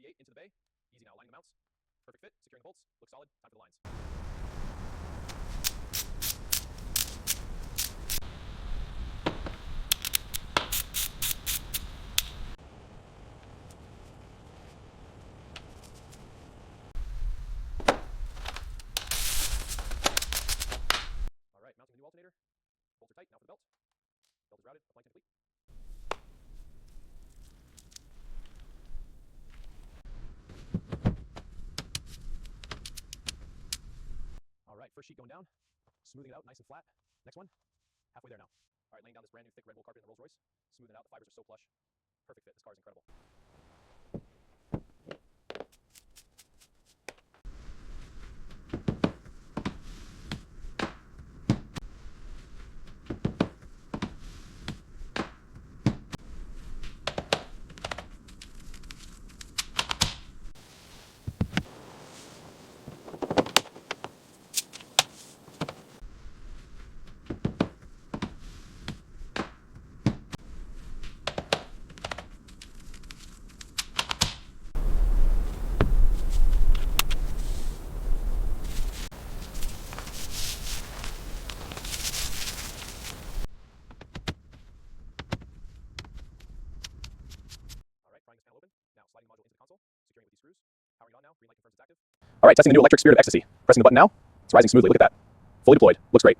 V8 into the bay. Easy now, aligning the mounts. Perfect fit, securing the bolts. Looks solid, time for the lines. All right, mounting the new alternator. Bolts are tight, now for the belt. Belt is routed, applying complete. All right, first sheet going down. Smoothing it out nice and flat. Next one, halfway there now. All right, laying down this brand new thick Red Bull carpet in the Rolls Royce. Smoothing it out, the fibers are so plush. Perfect fit, this car is incredible. Prying this panel open. Now sliding the module into the console, securing it with these screws. Powering it on now, green light confirms it's active. All right, testing the new electric spirit of ecstasy. Pressing the button now, it's rising smoothly. Look at that. Fully deployed. Looks great.